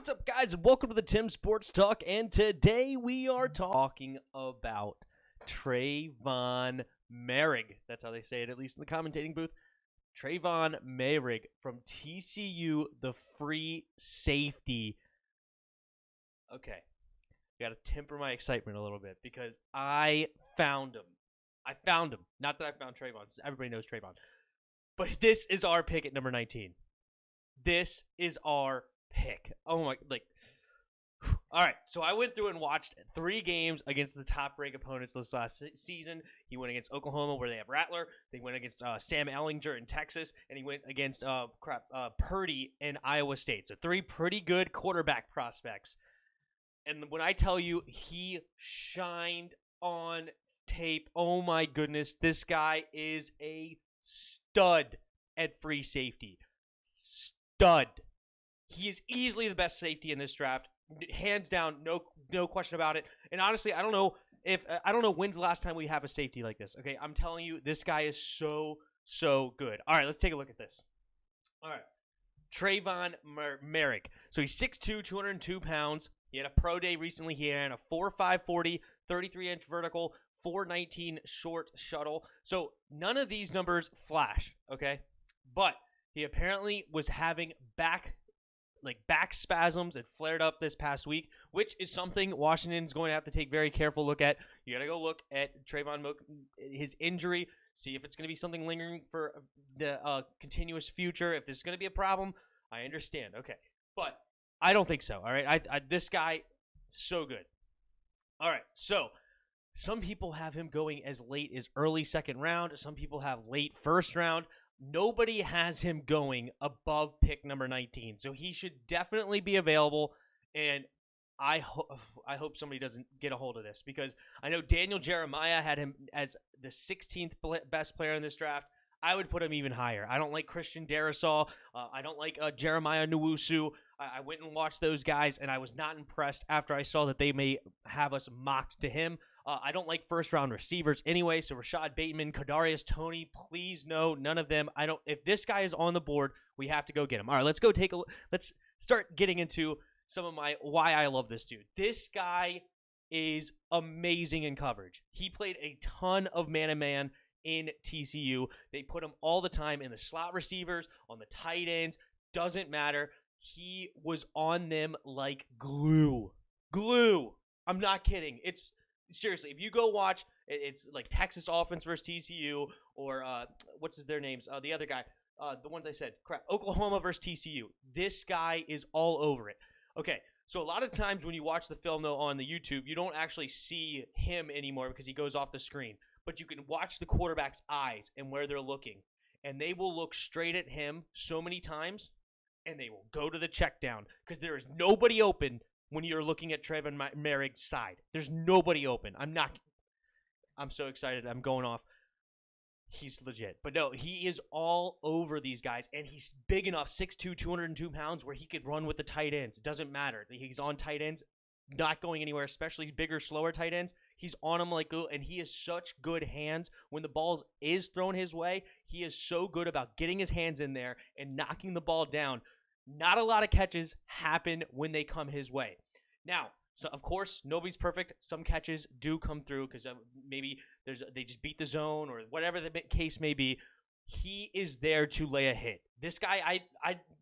What's up, guys, and welcome to the Tim Sports Talk. And today we are talking about Trevon Moehrig. That's how they say it, at least in the commentating booth. Trevon Moehrig from TCU, the free safety. Okay, got to temper my excitement a little bit because I found him. Not that I found Trayvon. Everybody knows Trayvon. But this is our pick at number 19. This is our pick. Oh my, all right. So I went through and watched 3 games against the top-ranked opponents this last season. He went against Oklahoma, where they have Rattler. They went against Sam Ehlinger in Texas, and he went against Purdy in Iowa State. So 3 pretty good quarterback prospects. And when I tell you he shined on tape, oh my goodness, this guy is a stud at free safety. Stud. He is easily the best safety in this draft, hands down, no question about it. And honestly, I don't know when's the last time we have a safety like this. Okay, I'm telling you, this guy is so good. All right, let's take a look at this. All right, Trevon Moehrig. So he's 6'2", 202 pounds. He had a pro day recently. He ran a 4.5 40, 33-inch vertical, 4.19 short shuttle. So none of these numbers flash. Okay, but he apparently was having back spasms and flared up this past week, which is something Washington's going to have to take very careful look at. You got to go look at Trayvon Moehrig, his injury, see if it's going to be something lingering for the continuous future. If there's going to be a problem, I understand. Okay, but I don't think so. All right, this guy, so good. All right, so some people have him going as late as early second round. Some people have late first round. Nobody has him going above pick number 19, so he should definitely be available, and I hope somebody doesn't get a hold of this, because I know Daniel Jeremiah had him as the 16th best player in this draft. I would put him even higher. I don't like Christian Darrisaw. I don't like Jeremiah Nwosu. I went and watched those guys, and I was not impressed after I saw that they may have us mocked to him. I don't like first-round receivers anyway, so Rashad Bateman, Kadarius Toney, please no, none of them. If this guy is on the board, we have to go get him. All right, let's start getting into some of why I love this dude. This guy is amazing in coverage. He played a ton of man-to-man in TCU. They put him all the time in the slot receivers, on the tight ends, doesn't matter. He was on them like glue. Glue. I'm not kidding. Seriously, if you go watch, it's like Texas offense versus TCU, or what's their names? The other guy, the ones I said, crap, Oklahoma versus TCU. This guy is all over it. Okay, so a lot of times when you watch the film, though, on the YouTube, you don't actually see him anymore because he goes off the screen. But you can watch the quarterback's eyes and where they're looking, and they will look straight at him so many times, and they will go to the check down because there is nobody open. When you're looking at Trevon Moehrig's side, there's nobody open. I'm so excited. I'm going off. He's legit. But no, he is all over these guys, and he's big enough, 6'2", 202 pounds, where he could run with the tight ends. It doesn't matter. He's on tight ends, not going anywhere, especially bigger, slower tight ends. He's on them like glue, and he has such good hands. When the ball is thrown his way, he is so good about getting his hands in there and knocking the ball down. Not a lot of catches happen when they come his way. Now, so of course, nobody's perfect. Some catches do come through because maybe they just beat the zone or whatever the case may be. He is there to lay a hit. This guy,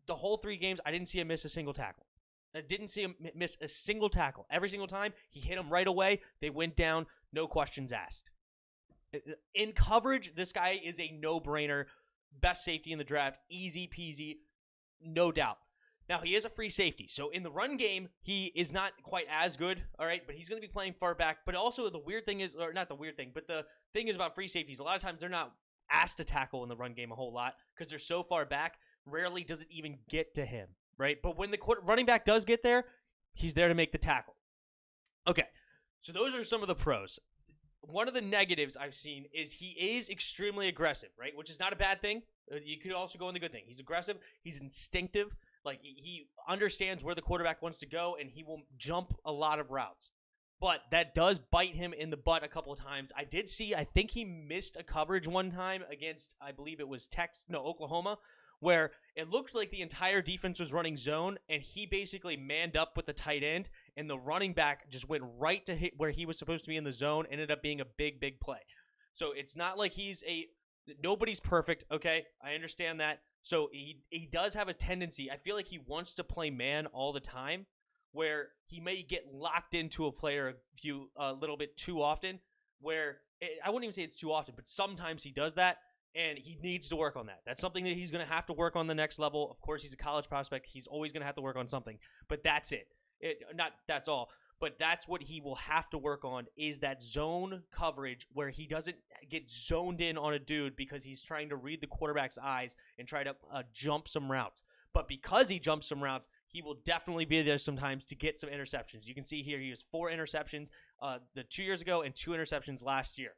the whole 3 games, I didn't see him miss a single tackle. I didn't see him miss a single tackle. Every single time, he hit them right away. They went down, no questions asked. In coverage, this guy is a no-brainer. Best safety in the draft. Easy peasy. No doubt. Now, he is a free safety, so in the run game, he is not quite as good, all right, but he's going to be playing far back. But also, the weird thing is, or not the weird thing, but the thing is about free safeties, a lot of times they're not asked to tackle in the run game a whole lot because they're so far back, rarely does it even get to him, right? But when the running back does get there, he's there to make the tackle. Okay, so those are some of the pros. One of the negatives I've seen is he is extremely aggressive, right, which is not a bad thing. You could also go in the good thing. He's aggressive. He's instinctive. Like, he understands where the quarterback wants to go, and he will jump a lot of routes. But that does bite him in the butt a couple of times. I think he missed a coverage one time against, I believe it was Oklahoma, where it looked like the entire defense was running zone, and he basically manned up with the tight end, and the running back just went right to hit where he was supposed to be in the zone, ended up being a big, big play. So it's not like nobody's perfect, okay? I understand that. So he does have a tendency. I feel like he wants to play man all the time, where he may get locked into a player a little bit too often, I wouldn't even say it's too often, but sometimes he does that, and he needs to work on that. That's something that he's going to have to work on the next level. Of course, he's a college prospect. He's always going to have to work on something, but that's it. Not that's all, but that's what he will have to work on, is that zone coverage where he doesn't get zoned in on a dude because he's trying to read the quarterback's eyes and try to jump some routes. But because he jumps some routes, he will definitely be there sometimes to get some interceptions. You can see here he has 4 interceptions the 2 years ago and 2 interceptions last year.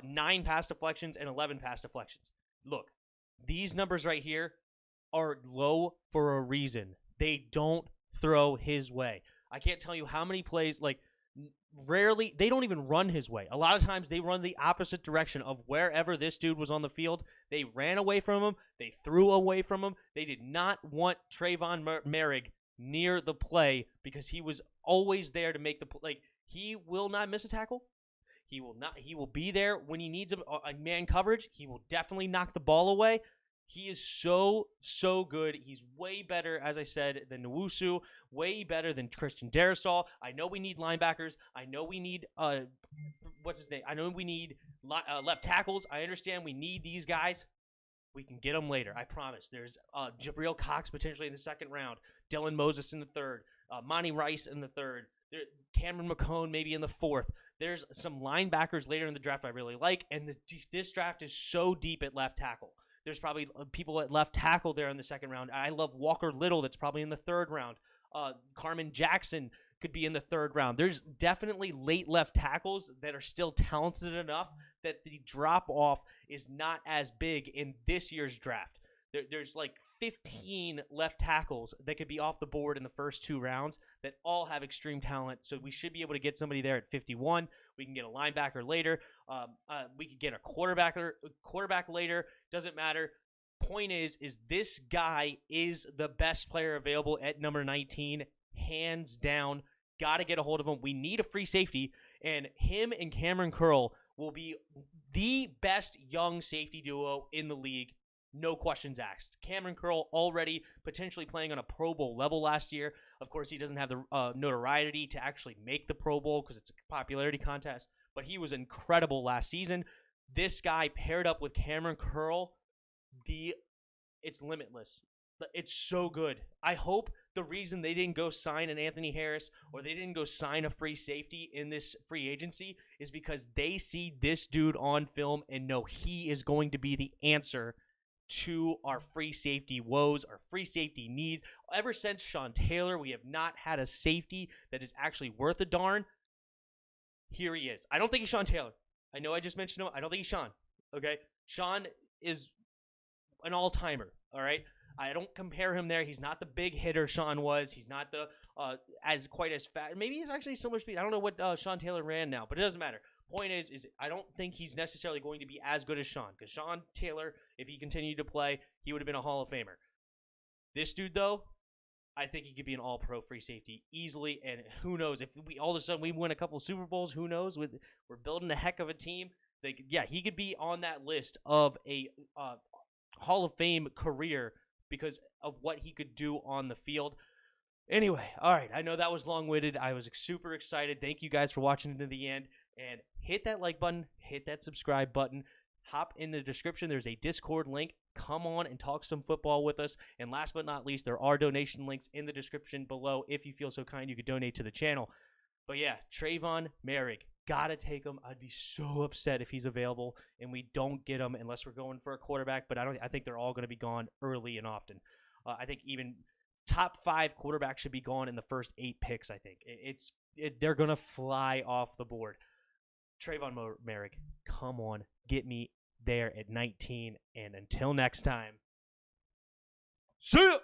9 pass deflections and 11 pass deflections. Look, these numbers right here are low for a reason. They don't throw his way. I can't tell you how many plays, rarely, they don't even run his way. A lot of times they run the opposite direction of wherever this dude was on the field. They ran away from him. They threw away from him. They did not want Trevon Moehrig near the play because he was always there to make the play. He will not miss a tackle. He will be there when he needs a man coverage. He will definitely knock the ball away. He is so good. He's way better, as I said, than Nwosu, way better than Christian Darrisaw. I know we need linebackers. I know we need, what's his name? I know we need left tackles. I understand we need these guys. We can get them later, I promise. There's Jabril Cox potentially in the 2nd round, Dylan Moses in the 3rd, Monty Rice in the 3rd, Cameron McCone maybe in the 4th. There's some linebackers later in the draft I really like, and this draft is so deep at left tackle. There's probably people at left tackle there in the 2nd round. I love Walker Little. That's probably in the 3rd round. Carmen Jackson could be in the 3rd round. There's definitely late left tackles that are still talented enough that the drop-off is not as big in this year's draft. There's 15 left tackles that could be off the board in the first 2 rounds that all have extreme talent. So we should be able to get somebody there at 51. We can get a linebacker later. We could get a quarterback later. Doesn't matter. Point is this guy is the best player available at number 19, hands down. Got to get a hold of him. We need a free safety, and him and Cameron Curl will be the best young safety duo in the league. No questions asked. Cameron Curl already potentially playing on a Pro Bowl level last year. Of course, he doesn't have the notoriety to actually make the Pro Bowl because it's a popularity contest, but he was incredible last season. This guy paired up with Cameron Curl, it's limitless. It's so good. I hope the reason they didn't go sign an Anthony Harris or they didn't go sign a free safety in this free agency is because they see this dude on film and know he is going to be the answer to our free safety woes, our free safety needs. Ever since Sean Taylor, we have not had a safety that is actually worth a darn. Here he is. I don't think he's Sean Taylor. I know I just mentioned him. I don't think he's Sean. Okay? Sean is an all-timer, all right? I don't compare him there. He's not the big hitter Sean was. He's not the quite as fast. Maybe he's actually similar speed. I don't know what Sean Taylor ran now, but it doesn't matter. Point is I don't think he's necessarily going to be as good as Sean, because Sean Taylor, if he continued to play, he would have been a Hall of Famer. This dude, though, I think he could be an all-pro free safety easily, and who knows, if we all of a sudden we win a couple of Super Bowls, who knows? We're building a heck of a team. He could be on that list of a Hall of Fame career because of what he could do on the field. Anyway, all right, I know that was long-winded. I was super excited. Thank you guys for watching to the end. And hit that like button, hit that subscribe button, hop in the description. There's a Discord link. Come on and talk some football with us. And last but not least, there are donation links in the description below. If you feel so kind, you could donate to the channel. But yeah, Trayvon Moehrig, gotta take him. I'd be so upset if he's available and we don't get him unless we're going for a quarterback. But I think they're all going to be gone early and often. I think even top 5 quarterbacks should be gone in the first 8 picks. I think they're going to fly off the board. Trayvon Moehrig, come on, get me there at 19. And until next time, see ya!